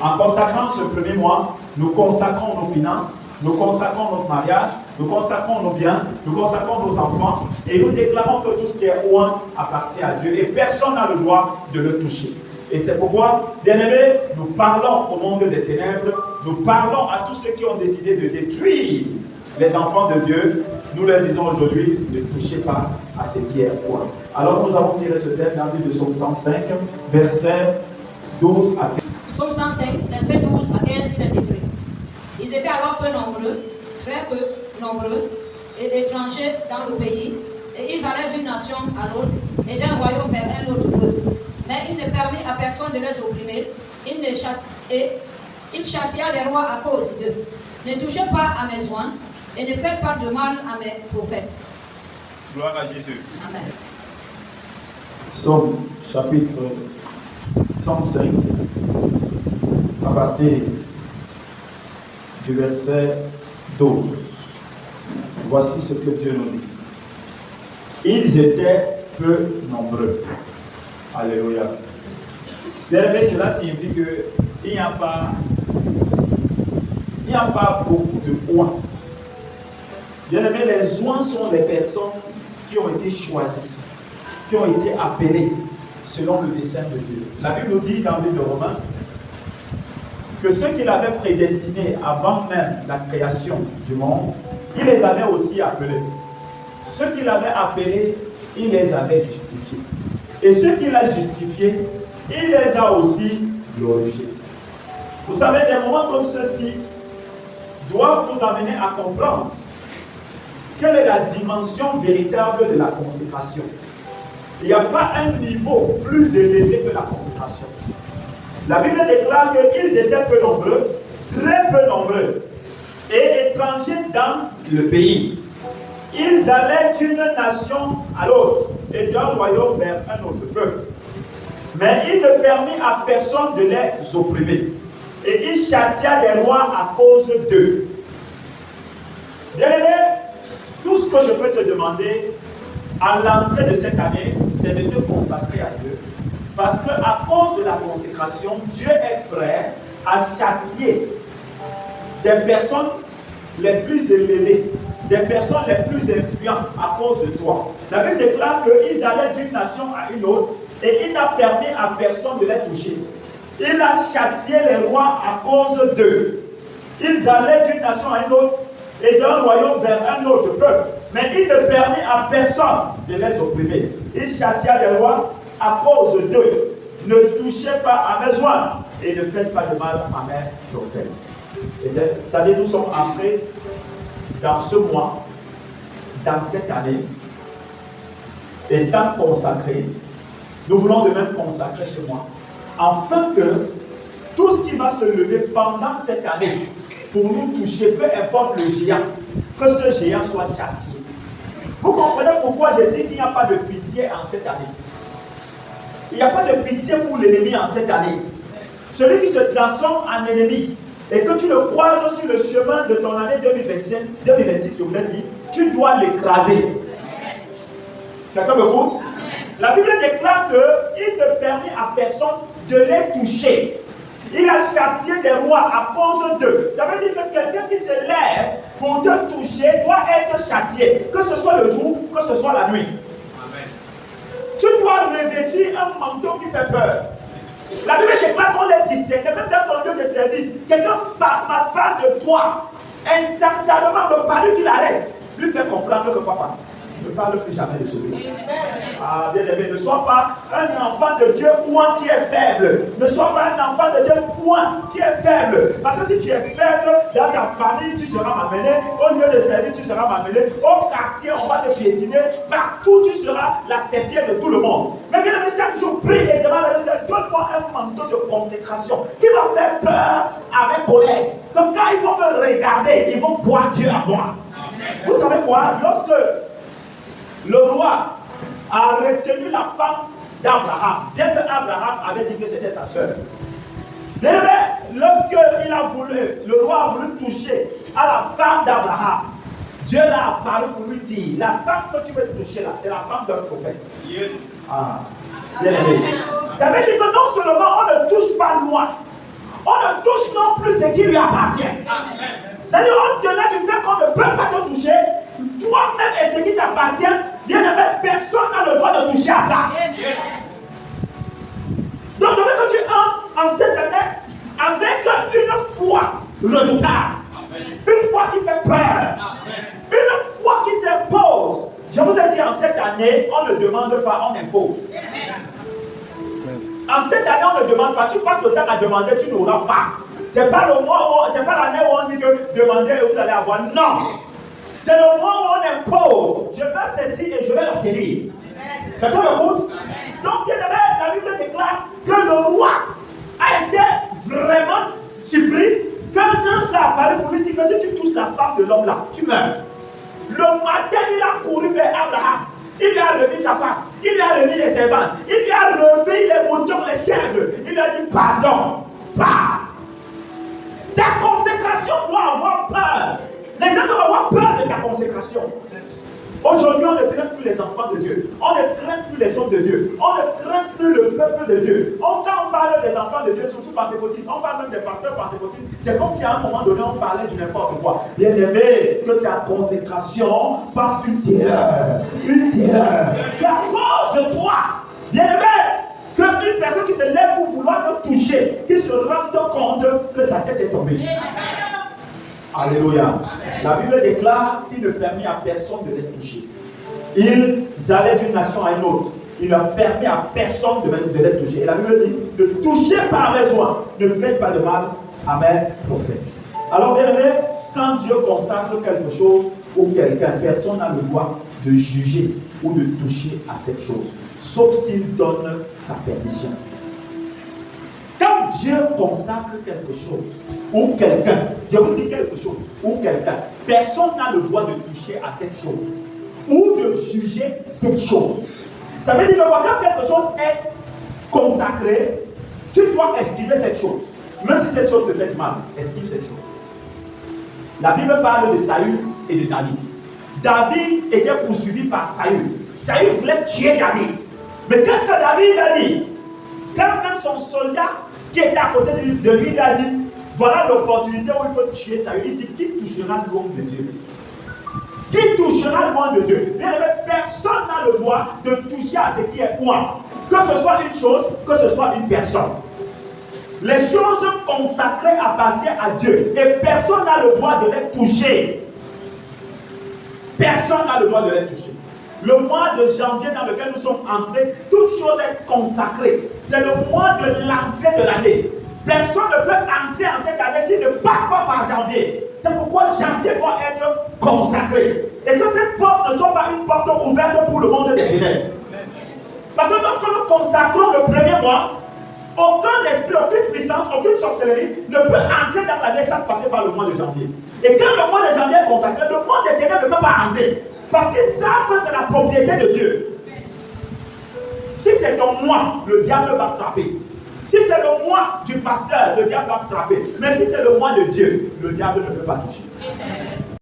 En consacrant ce premier mois, nous consacrons nos finances, nous consacrons notre mariage, nous consacrons nos biens, nous consacrons nos enfants et nous déclarons que tout ce qui est loin appartient à Dieu et personne n'a le droit de le toucher. Et c'est pourquoi, bien-aimés, nous parlons au monde des ténèbres, nous parlons à tous ceux qui ont décidé de détruire les enfants de Dieu. Nous leur disons aujourd'hui, ne touchez pas à ce qui est loin. Alors nous avons tiré ce thème dans le livre de Psaume 105, versets 12 à 15. Psaume 105, versets 12 à 15, il est écrit. Ils étaient alors peu nombreux, très peu nombreux, et étrangers dans le pays, et ils allaient d'une nation à l'autre, et d'un royaume vers un autre peuple. Mais il ne permit à personne de les opprimer, il châtia les rois à cause d'eux. Ne touchez pas à mes oins, et ne faites pas de mal à mes prophètes. Gloire à Jésus. Amen. Psaume chapitre 105, à partir du verset 12. Voici ce que Dieu nous dit. Ils étaient peu nombreux. Alléluia. Bien aimé, cela signifie qu'il n'y a pas beaucoup de oins. Bien aimé, les oins sont les personnes qui ont été choisies, qui ont été appelées selon le dessein de Dieu. La Bible nous dit dans le livre de Romains que ceux qu'il avait prédestinés avant même la création du monde, il les avait aussi appelés. Ceux qu'il avait appelés, il les avait justifiés. Et ceux qu'il a justifiés, il les a aussi glorifiés. Vous savez, des moments comme ceux-ci doivent nous amener à comprendre quelle est la dimension véritable de la consécration. Il n'y a pas un niveau plus élevé que la consécration. La Bible déclare qu'ils étaient peu nombreux, très peu nombreux, et étrangers dans le pays. Ils allaient d'une nation à l'autre et d'un royaume vers un autre peuple. Mais il ne permit à personne de les opprimer. Et il châtia les rois à cause d'eux. Bien-aimé, tout ce que je peux te demander à l'entrée de cette année, c'est de te consacrer à Dieu. Parce qu'à cause de la consécration, Dieu est prêt à châtier des personnes les plus élevées, des personnes les plus influentes à cause de toi. La Bible déclare qu'ils allaient d'une nation à une autre et il n'a permis à personne de les toucher. Il a châtié les rois à cause d'eux. Ils allaient d'une nation à une autre et d'un royaume vers un autre peuple. Mais il ne permit à personne de les opprimer. Il châtia les rois à cause d'eux. Ne touchez pas à mes oins et ne faites pas de mal à mes prophètes. Ça dit, nous sommes entrés dans ce mois, dans cette année, étant consacrés. Nous voulons de même consacrer ce mois, afin que tout ce qui va se lever pendant cette année pour nous toucher, peu importe le géant, que ce géant soit châtié. Vous comprenez pourquoi j'ai dit qu'il n'y a pas de pitié en cette année? Il n'y a pas de pitié pour l'ennemi en cette année. Celui qui se transforme en ennemi et que tu le croises sur le chemin de ton année 2026, je vous l'ai dit, tu dois l'écraser. Quelqu'un me écoute? La Bible déclare qu'il ne permet à personne de les toucher. Il a châtié des rois à cause d'eux. Ça veut dire que quelqu'un qui se lève pour te toucher doit être châtié, que ce soit le jour, que ce soit la nuit. Amen. Tu dois revêtir un manteau qui fait peur. La Bible déclare qu'on les distingue, même dans ton lieu de service. Quelqu'un parle de toi, instantanément, le palu qu'il arrête, lui fait comprendre que papa ne parle plus jamais de celui. Ah, bien aimé, ne sois pas un enfant de Dieu point qui est faible. Ne sois pas un enfant de Dieu point qui est faible. Parce que si tu es faible, dans ta famille, tu seras malmené. Au lieu de servir, tu seras malmené. Au quartier, on va te piétiner. Partout, tu seras la serpillère de tout le monde. Mais bien aimé, chaque jour, prie et demande à Dieu, donne-moi un manteau de consécration qui va faire peur à mes collègues. Donc quand ils vont me regarder, ils vont voir Dieu à moi. Vous savez quoi? Lorsque le roi a retenu la femme d'Abraham, bien que Abraham avait dit que c'était sa sœur. Lorsque le roi a voulu toucher à la femme d'Abraham, Dieu l'a apparu pour lui dire, la femme que tu veux toucher là, c'est la femme d'un prophète. Yes. Ah, bien aimé. Ça veut dire que non seulement on ne touche pas loin, on ne touche non plus ce qui lui appartient. C'est-à-dire, au-delà du fait qu'on ne peut pas te toucher, toi-même et ce qui t'appartient, bien aimé, personne n'a le droit de toucher à ça. Donc, quand tu entres en cette année avec une foi redoutable, une foi qui fait peur, une foi qui s'impose. Je vous ai dit, en cette année, on ne demande pas, on impose. En cette année, on ne demande pas. Tu passes le temps à demander, tu n'auras pas. C'est pas le mois où, c'est pas l'année où on dit que demandez et vous allez avoir. Non. C'est le mois où on impose. Je veux ceci et je vais l'obtenir. Quelqu'un m'écoute? Donc, bien aimé, la Bible déclare que le roi a été vraiment surpris quand l'ange l'a apparu pour lui dire que si tu touches la femme de l'homme là, tu meurs. Le matin, il a couru vers Abraham. Il lui a remis sa femme. Il lui a remis les servants. Il lui a remis les moutons, les chèvres. Il lui a dit pardon. Pardon. Ta consécration doit avoir peur. Les gens doivent avoir peur de ta consécration. Aujourd'hui, on ne craint plus les enfants de Dieu. On ne craint plus les hommes de Dieu. On ne craint plus le peuple de Dieu. Quand on parle des enfants de Dieu, surtout pentecôtistes, on parle même des pasteurs pentecôtistes. C'est comme si à un moment donné, on parlait du n'importe quoi. Bien aimé, que ta consécration fasse une terreur. Une terreur. Qu'à cause de toi, bien aimé, qu'une personne qui se lève pour vouloir te toucher, qui se rende compte que sa tête est tombée. Alléluia. La Bible déclare qu'il ne permet à personne de les toucher. Ils allaient d'une nation à une autre. Il ne permet à personne de les toucher. Et la Bible dit, ne touchez pas mes oies, ne faites pas de mal à mes prophètes. Alors bien aimé, quand Dieu consacre quelque chose ou quelqu'un, personne n'a le droit de juger ou de toucher à cette chose, sauf s'il donne sa permission. Quand Dieu consacre quelque chose ou quelqu'un, je vous dis quelque chose ou quelqu'un, personne n'a le droit de toucher à cette chose ou de juger cette chose. Ça veut dire que quand quelque chose est consacré, tu dois esquiver cette chose. Même si cette chose te fait mal, esquive cette chose. La Bible parle de Saül et de David. David était poursuivi par Saül. Saül voulait tuer David. Mais qu'est-ce que David a dit? Quand même son soldat qui était à côté de lui, il a dit, voilà l'opportunité où il faut tuer Saül. Il dit, qui touchera l'homme de Dieu? Qui touchera l'homme de Dieu? Personne n'a le droit de toucher à ce qui est moi. Que ce soit une chose, que ce soit une personne. Les choses consacrées appartiennent à Dieu. Et personne n'a le droit de les toucher. Personne n'a le droit de les toucher. Le mois de janvier dans lequel nous sommes entrés, toute chose est consacrée. C'est le mois de l'entrée de l'année. Personne ne peut entrer en cette année s'il ne passe pas par janvier. C'est pourquoi janvier doit être consacré. Et que cette porte ne soit pas une porte ouverte pour le monde des ténèbres. Parce que lorsque nous consacrons le premier mois, aucun esprit, aucune puissance, aucune sorcellerie ne peut entrer dans l'année sans passer par le mois de janvier. Et quand le mois de janvier est consacré, le monde des ténèbres ne peut pas entrer. Parce qu'ils savent que c'est la propriété de Dieu. Si c'est ton mois, le diable va frapper. Si c'est le mois du pasteur, le diable va frapper. Mais si c'est le mois de Dieu, le diable ne peut pas toucher.